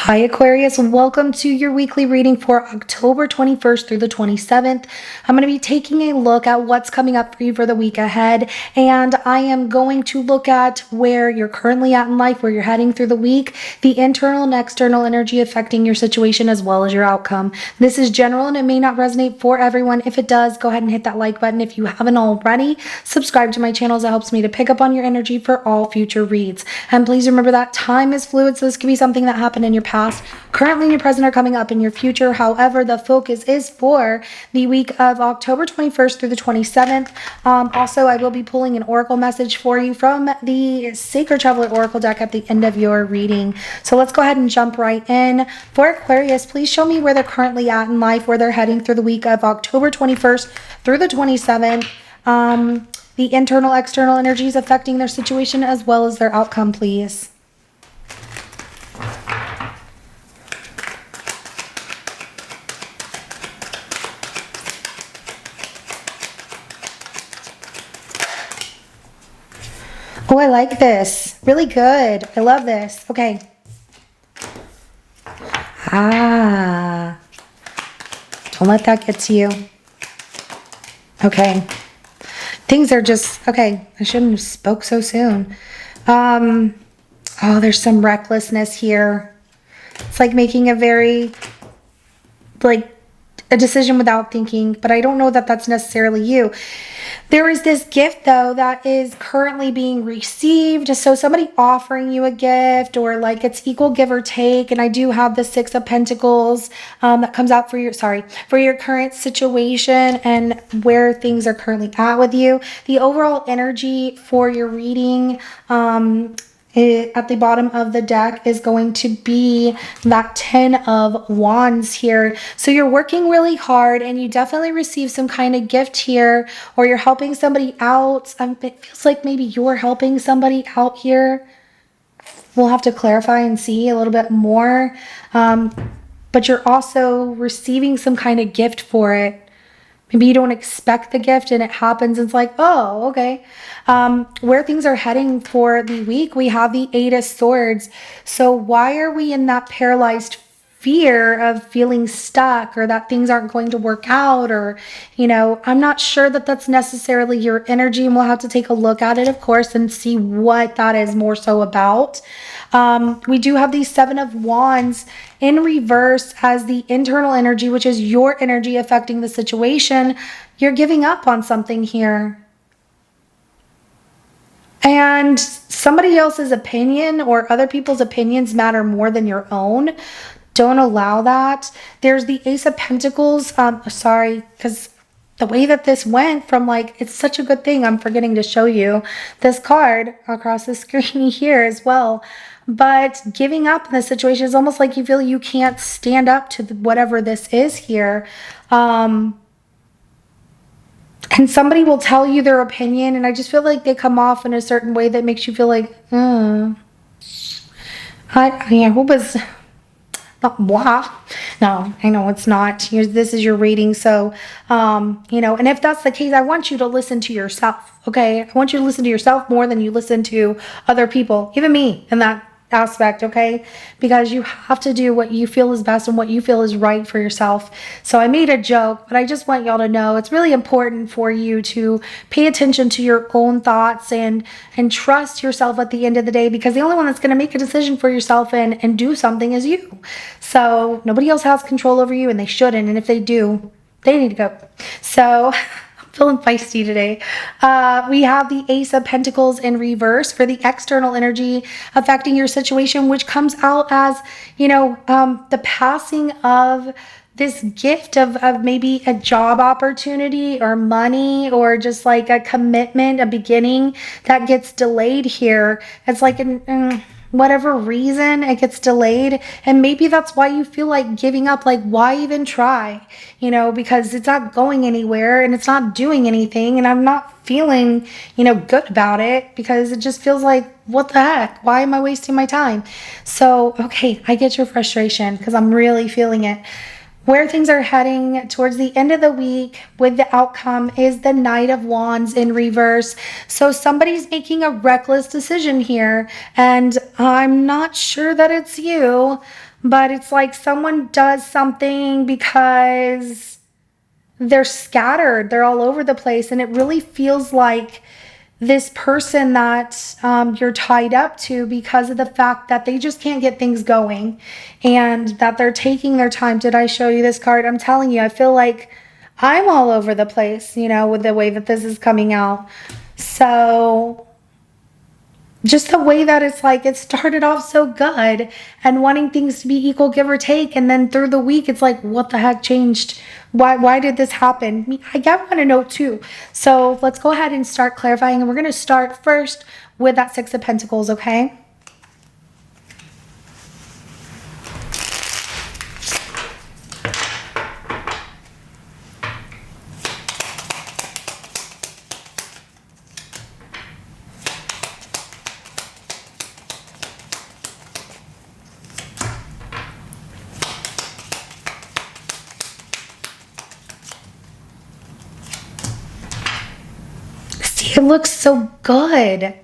Hi Aquarius, welcome to your weekly reading for October 21st through the 27th. I'm going to be taking a look at what's coming up for you for the week ahead, and I am going to look at where you're currently at in life, where you're heading through the week, the internal and external energy affecting your situation as well as your outcome. This is general and it may not resonate for everyone. If it does, go ahead and hit that like button. If you haven't already, subscribe to my channel as it helps me to pick up on your energy for all future reads. And please remember that time is fluid, so this could be something that happened in your past, currently in your present, or coming up in your future. However, the focus is for the week of October 21st through the 27th. Also, I will be pulling an oracle message for you from the Sacred Traveler Oracle deck at the end of your reading. So let's go ahead and jump right in. For Aquarius, please show me where they're currently at in life, where they're heading through the week of October 21st through the 27th. The internal, external energies affecting their situation as well as their outcome, please. Oh, I like this. Really good. I love this. Okay. Don't let that get to you. Okay. Things are just, okay, I shouldn't have spoke so soon. Oh, there's some recklessness here. It's like making a very, a decision without thinking, but I don't know that that's necessarily you. There is this gift, though, that is currently being received. So somebody offering you a gift, or like it's equal give or take. And I do have the Six of Pentacles that comes out for your current situation and where things are currently at with you. The overall energy for your reading at the bottom of the deck is going to be that 10 of Wands here. So you're working really hard and you definitely receive some kind of gift here, or you're helping somebody out. It feels like maybe you're helping somebody out here. We'll have to clarify and see a little bit more. But you're also receiving some kind of gift for it. Maybe you don't expect the gift and it happens. It's like, oh, okay. Where things are heading for the week, we have the Eight of Swords. So why are we in that paralyzed fear of feeling stuck, or that things aren't going to work out? Or, I'm not sure that that's necessarily your energy, and we'll have to take a look at it, of course, and see what that is more so about. We do have the Seven of Wands in reverse as the internal energy, which is your energy affecting the situation. You're giving up on something here. And somebody else's opinion or other people's opinions matter more than your own. Don't allow that. There's the Ace of Pentacles. Sorry, because the way that this went from it's such a good thing. I'm forgetting to show you this card across the screen here as well. But giving up in this situation is almost like you feel you can't stand up to whatever this is here. And somebody will tell you their opinion, and I just feel like they come off in a certain way that makes you feel like, I hope it's not blah. No, I know it's not. This is your reading. So, and if that's the case, I want you to listen to yourself, okay? I want you to listen to yourself more than you listen to other people, even me in that aspect, okay? Because you have to do what you feel is best and what you feel is right for yourself. So I made a joke, but I just want y'all to know it's really important for you to pay attention to your own thoughts and trust yourself at the end of the day, because the only one that's going to make a decision for yourself and do something is you. So nobody else has control over you, and they shouldn't. And if they do, they need to go. So feeling feisty today. We have the Ace of Pentacles in reverse for the external energy affecting your situation, which comes out as, the passing of this gift of maybe a job opportunity or money, or just like a commitment, a beginning that gets delayed here. It's like whatever reason it gets delayed, and maybe that's why you feel like giving up. Like, why even try? Because it's not going anywhere and it's not doing anything, and I'm not feeling good about it, because it just feels like, what the heck, why am I wasting my time? So okay, I get your frustration, because I'm really feeling it. Where things are heading towards the end of the week with the outcome is the Knight of Wands in reverse. So somebody's making a reckless decision here, and I'm not sure that it's you, but it's like someone does something because they're scattered, they're all over the place, and it really feels like this person that you're tied up to because of the fact that they just can't get things going and that they're taking their time. Did I show you this card? I'm telling you, I feel like I'm all over the place, you know, with the way that this is coming out. So just the way that it's like it started off so good and wanting things to be equal give or take, and then through the week it's like, what the heck changed? Why did this happen? I want to know too. So let's go ahead and start clarifying, and we're going to start first with that Six of Pentacles. Okay. It looks so good.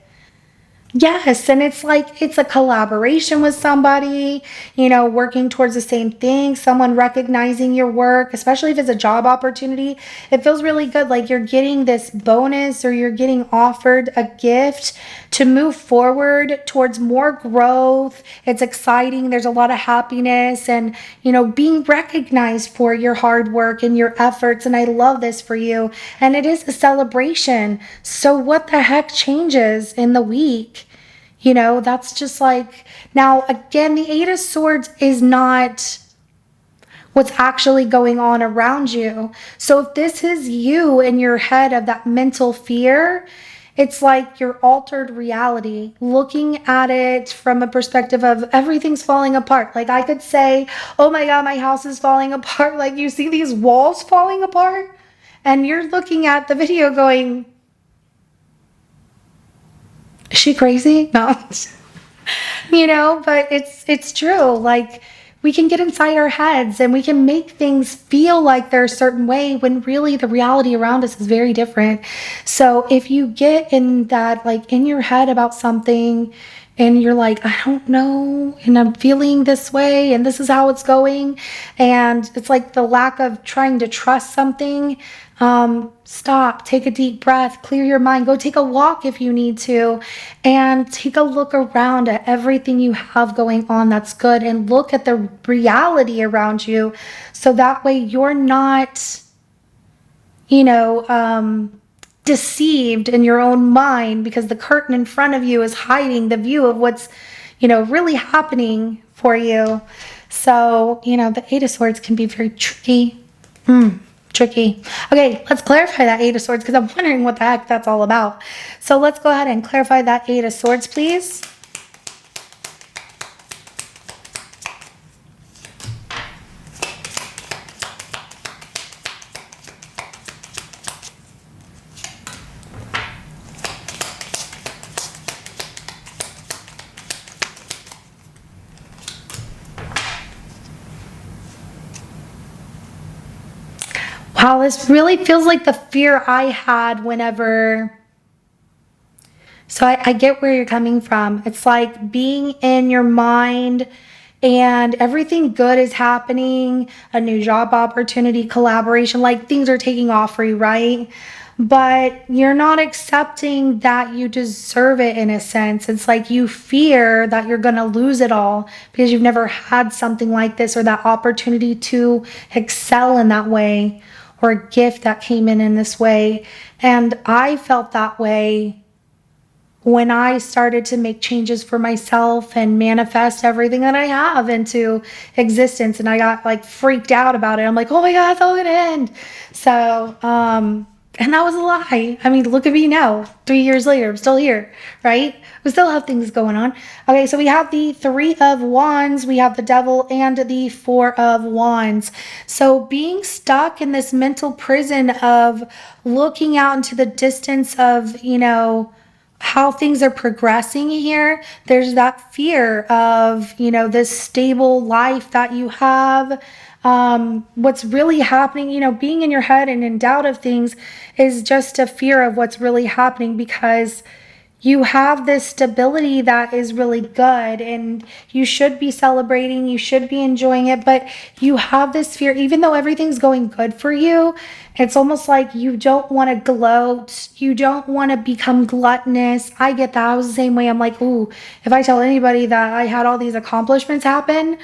Yes, and it's like it's a collaboration with somebody, you know, working towards the same thing, someone recognizing your work, especially if it's a job opportunity. It feels really good, like you're getting this bonus or you're getting offered a gift to move forward towards more growth. It's exciting. There's a lot of happiness and, you know, being recognized for your hard work and your efforts. And I love this for you. And it is a celebration. So what the heck changes in the week? You know, that's just like, now again, the Eight of Swords is not what's actually going on around you. So if this is you in your head of that mental fear, it's like your altered reality, looking at it from a perspective of everything's falling apart. Like I could say, oh my God, my house is falling apart. Like you see these walls falling apart and you're looking at the video going, is she crazy? No. You know, but it's true. Like we can get inside our heads and we can make things feel like they're a certain way when really the reality around us is very different. So if you get in that, like in your head about something and you're like, I don't know, and I'm feeling this way and this is how it's going, and it's like the lack of trying to trust something, stop, take a deep breath, clear your mind, go take a walk if you need to, and take a look around at everything you have going on that's good and look at the reality around you. So that way you're not, you know, deceived in your own mind because the curtain in front of you is hiding the view of what's, you know, really happening for you. So, you know, the Eight of Swords can be very tricky. Tricky. Okay, let's clarify that Eight of Swords because I'm wondering what the heck that's all about. So let's go ahead and clarify that Eight of Swords, please. Wow, this really feels like the fear I had whenever... So I get where you're coming from. It's like being in your mind and everything good is happening, a new job opportunity, collaboration, like things are taking off for you, right? But you're not accepting that you deserve it in a sense. It's like you fear that you're going to lose it all because you've never had something like this or that opportunity to excel in that way, or a gift that came in this way. And I felt that way when I started to make changes for myself and manifest everything that I have into existence. And I got like freaked out about it. I'm like, oh my God, it's all gonna end. So, and that was a lie. I mean, look at me now, 3 years later, I'm still here, right? We still have things going on. Okay, so we have the Three of Wands, we have the Devil, and the Four of Wands. So being stuck in this mental prison of looking out into the distance of, you know, how things are progressing here, there's that fear of, this stable life that you have. What's really happening, being in your head and in doubt of things is just a fear of what's really happening, because you have this stability that is really good and you should be celebrating, you should be enjoying it, but you have this fear, even though everything's going good for you. It's almost like you don't want to gloat, you don't want to become gluttonous. I get that. I was the same way. I'm like, ooh, if I tell anybody that I had all these accomplishments happen,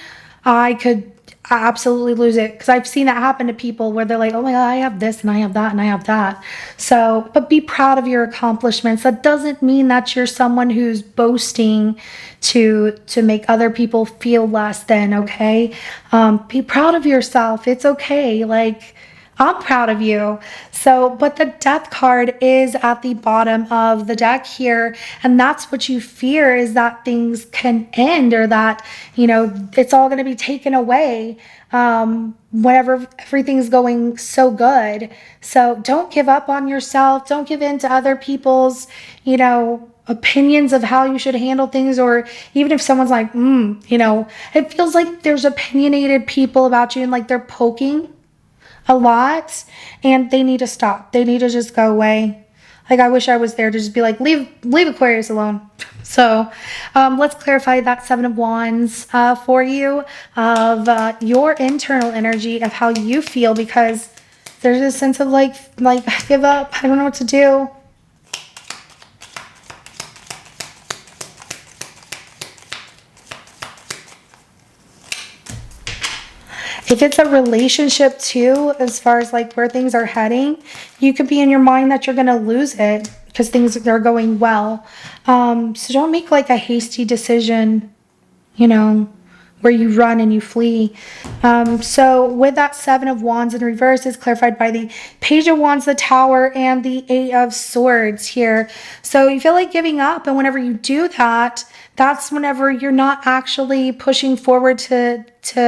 I could absolutely lose it, because I've seen that happen to people where they're like, oh my God, I have this and I have that and I have that. So, but be proud of your accomplishments. That doesn't mean that you're someone who's boasting to make other people feel less than, okay? Be proud of yourself. It's okay. Like, I'm proud of you. So, but the death card is at the bottom of the deck here. And that's what you fear, is that things can end, or that, it's all going to be taken away whenever everything's going so good. So don't give up on yourself. Don't give in to other people's, opinions of how you should handle things. Or even if someone's like, it feels like there's opinionated people about you and like they're poking a lot, and they need to stop. They need to just go away. Like, I wish I was there to just be like, leave Aquarius alone. So let's clarify that Seven of Wands for you, of your internal energy of how you feel, because there's a sense of like give up. I don't know what to do. If it's a relationship too, as far as like where things are heading, you could be in your mind that you're going to lose it because things are going well. So don't make like a hasty decision, where you run and you flee. So with that Seven of Wands in reverse is clarified by the Page of Wands, the Tower, and the Eight of Swords here. So you feel like giving up, and whenever you do that, that's whenever you're not actually pushing forward to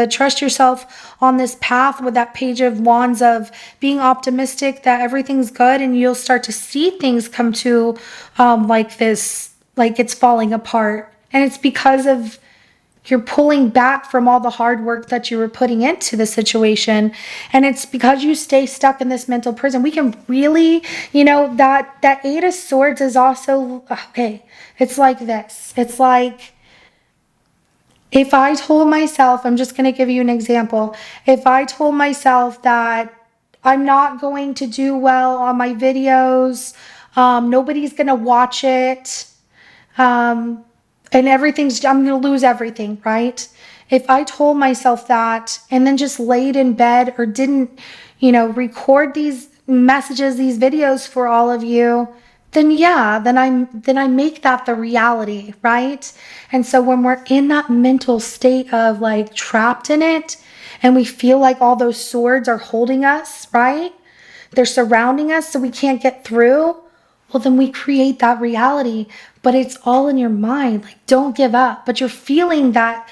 trust yourself on this path, with that Page of Wands of being optimistic that everything's good, and you'll start to see things come to like this, like it's falling apart. And it's because of you're pulling back from all the hard work that you were putting into the situation. And it's because you stay stuck in this mental prison. We can really, that Eight of Swords is also, okay, it's like this. It's like, if I told myself, I'm just going to give you an example. If I told myself that I'm not going to do well on my videos, nobody's going to watch it, and I'm going to lose everything, right? If I told myself that and then just laid in bed or didn't, record these messages, these videos for all of you, then yeah, then I make that the reality, right? And so when we're in that mental state of like trapped in it, and we feel like all those swords are holding us, right? They're surrounding us so we can't get through. Well, then we create that reality, but it's all in your mind. Like, don't give up. But you're feeling that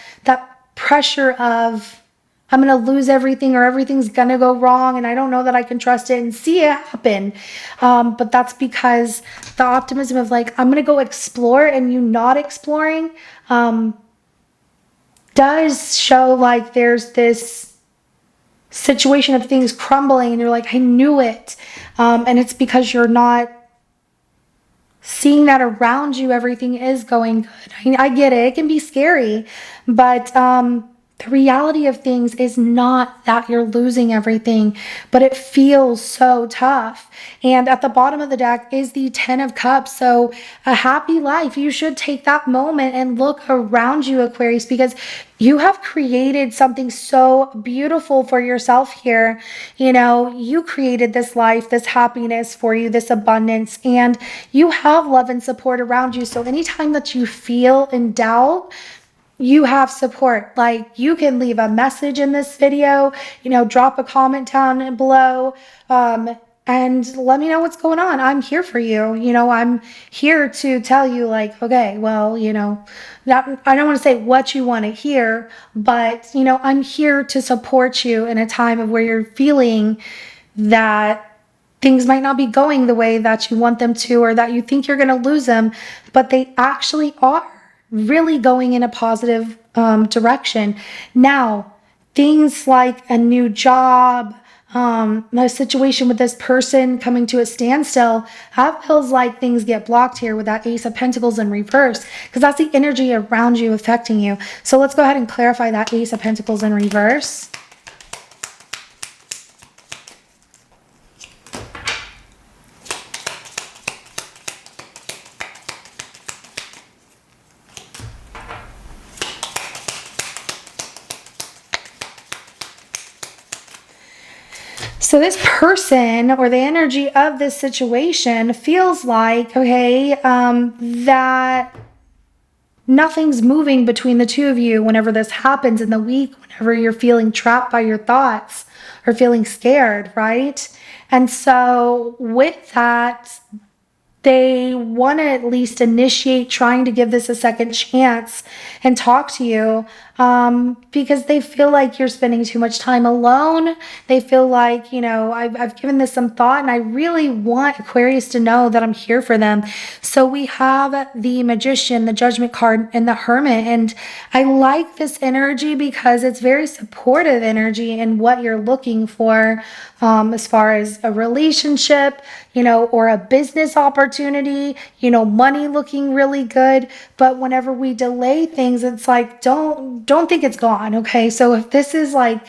pressure of, I'm going to lose everything, or everything's going to go wrong, and I don't know that I can trust it, and see it happen. But that's because the optimism of like, I'm going to go explore, and you not exploring does show like there's this situation of things crumbling, and you're like, I knew it. And it's because you're not seeing that around you, everything is going good. I get it. It can be scary, but the reality of things is not that you're losing everything, but it feels so tough. And at the bottom of the deck is the Ten of Cups. So a happy life. You should take that moment and look around you, Aquarius, because you have created something so beautiful for yourself here. You created this life, this happiness for you, this abundance, and you have love and support around you. So anytime that you feel in doubt, you have support. Like, you can leave a message in this video, drop a comment down below, and let me know what's going on. I'm here for you. I'm here to tell you like, okay, well, I don't want to say what you want to hear, but I'm here to support you in a time of where you're feeling that things might not be going the way that you want them to, or that you think you're going to lose them, but they actually are really going in a positive direction. Now, things like a new job, a situation with this person coming to a standstill, that feels like things get blocked here with that Ace of Pentacles in reverse, because that's the energy around you affecting you. So let's go ahead and clarify that Ace of Pentacles in reverse. So this person, or the energy of this situation, feels like, okay, that nothing's moving between the two of you whenever this happens in the week, whenever you're feeling trapped by your thoughts or feeling scared, right? And so with that, they want to at least initiate trying to give this a second chance and talk to you, because they feel like you're spending too much time alone. They feel like, I've given this some thought, and I really want Aquarius to know that I'm here for them. So we have the Magician, the Judgment card, and the Hermit. And I like this energy because it's very supportive energy in what you're looking for, as far as a relationship, or a business opportunity, money looking really good. But whenever we delay things, it's like, don't think it's gone. Okay. So if this is like,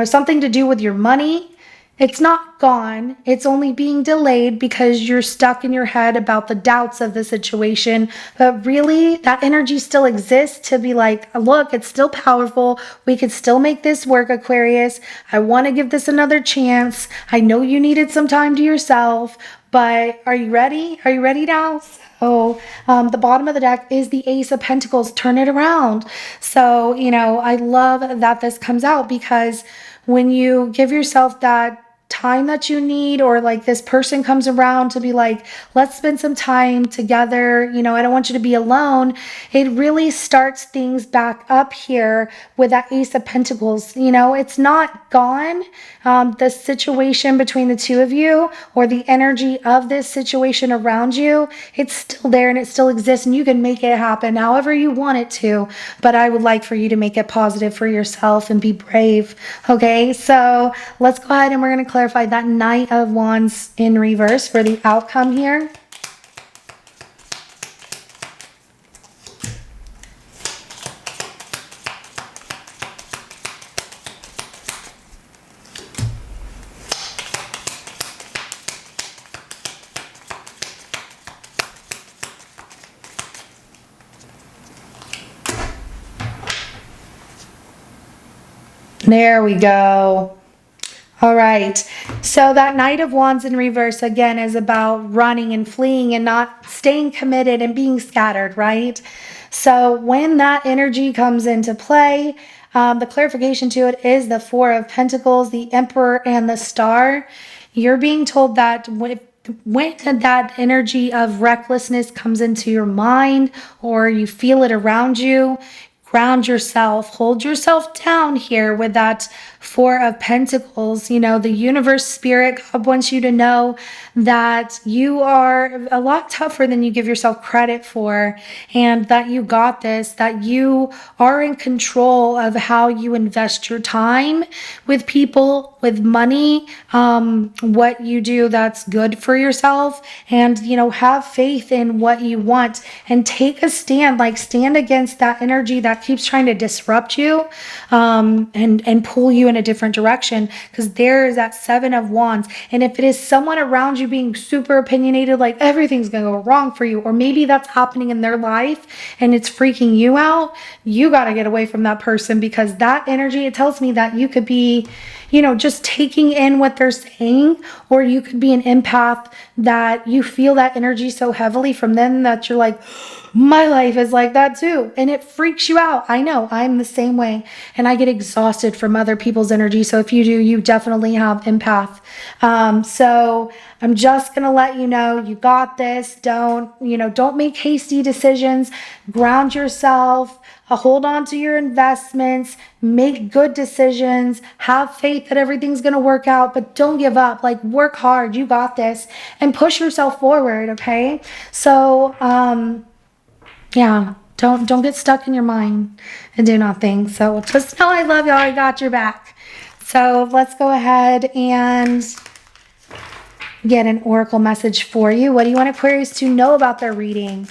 something to do with your money, it's not gone. It's only being delayed because you're stuck in your head about the doubts of the situation. But really, that energy still exists to be like, look, it's still powerful. We could still make this work, Aquarius. I want to give this another chance. I know you needed some time to yourself, but are you ready? Are you ready now? So the bottom of the deck is the Ace of Pentacles. Turn it around. So, I love that this comes out, because when you give yourself that time that you need, or like this person comes around to be like, let's spend some time together, I don't want you to be alone, it really starts things back up here with that Ace of Pentacles. It's not gone. The situation between the two of you, or the energy of this situation around you, it's still there and it still exists, and you can make it happen however you want it to. But I would like for you to make it positive for yourself and be brave. Okay, so let's go ahead and we're going to clarify that Knight of Wands in reverse for the outcome here. There we go. All right. So that Knight of Wands in reverse, again, is about running and fleeing and not staying committed and being scattered, right? So when that energy comes into play, the clarification to it is the Four of Pentacles, the Emperor, and the Star. You're being told that when that energy of recklessness comes into your mind, or you feel it around you, ground yourself, hold yourself down here with that Four of Pentacles. The universe, spirit, God wants you to know that you are a lot tougher than you give yourself credit for, and that you got this, that you are in control of how you invest your time with people, with money, what you do that's good for yourself, and have faith in what you want, and take a stand, like stand against that energy that keeps trying to disrupt you, and pull you in a different direction, because there is that Seven of Wands. And if it is someone around you being super opinionated, like everything's gonna go wrong for you, or maybe that's happening in their life and it's freaking you out, you got to get away from that person, because that energy, it tells me that you could be just taking in what they're saying, or you could be an empath that you feel that energy so heavily from them that you're like, my life is like that too. And it freaks you out. I know, I'm the same way. And I get exhausted from other people's energy. So if you do, you definitely have empath. So I'm just going to let you know you got this. Don't make hasty decisions. Ground yourself. Hold on to your investments. Make good decisions. Have faith that everything's going to work out, but don't give up. Like, work hard. You got this, and push yourself forward. Okay. So, yeah, don't get stuck in your mind and do nothing. So just know I love y'all. I got your back. So let's go ahead and get an oracle message for you. What do you want Aquarius to know about their reading?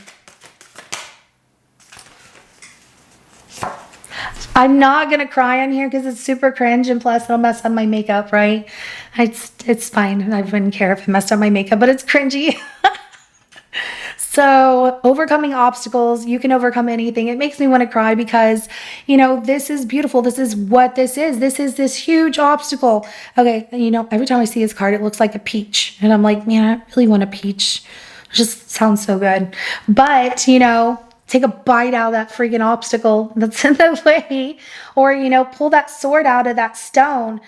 I'm not going to cry on here because it's super cringe, and plus it'll mess up my makeup, right? It's fine. I wouldn't care if it messed up my makeup, but it's cringy. So overcoming obstacles, you can overcome anything. It makes me want to cry because, this is beautiful. This is what this is. This is this huge obstacle. Okay, every time I see this card, it looks like a peach. And I'm like, man, I really want a peach. It just sounds so good. But, take a bite out of that freaking obstacle that's in the way, or, pull that sword out of that stone,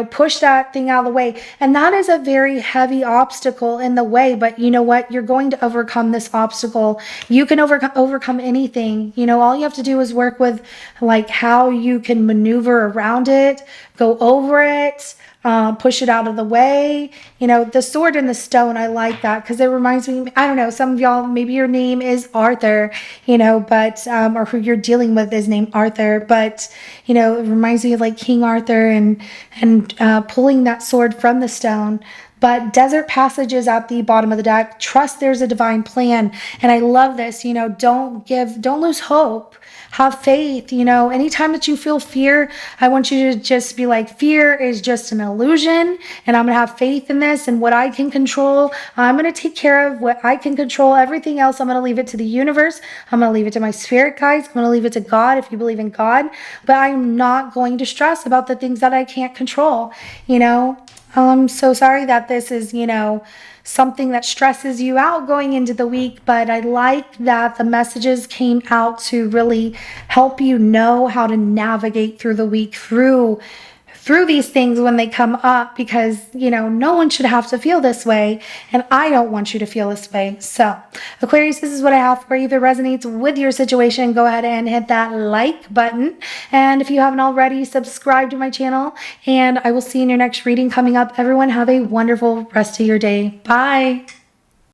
push that thing out of the way. And that is a very heavy obstacle in the way, but you know what? You're going to overcome this obstacle. You can overcome anything. All you have to do is work with like how you can maneuver around it, go over it, push it out of the way. The sword and the stone, I like that because it reminds me, I don't know, some of y'all, maybe your name is Arthur, but, or who you're dealing with is named Arthur, but, it reminds me of like King Arthur and pulling that sword from the stone. But desert passages at the bottom of the deck. Trust there's a divine plan. And I love this, don't lose hope. Have faith, anytime that you feel fear, I want you to just be like, fear is just an illusion, and I'm going to have faith in this and what I can control. I'm going to take care of what I can control. Everything else, I'm going to leave it to the universe. I'm going to leave it to my spirit guides. I'm going to leave it to God if you believe in God, but I'm not going to stress about the things that I can't control, I'm so sorry that this is, something that stresses you out going into the week, but I like that the messages came out to really help you know how to navigate through the week, through these things when they come up, because no one should have to feel this way, and I don't want you to feel this way. So Aquarius, this is what I have for you. If it resonates with your situation, go ahead and hit that like button, and if you haven't already, subscribe to my channel, and I will see you in your next reading coming up. Everyone have a wonderful rest of your day. Bye.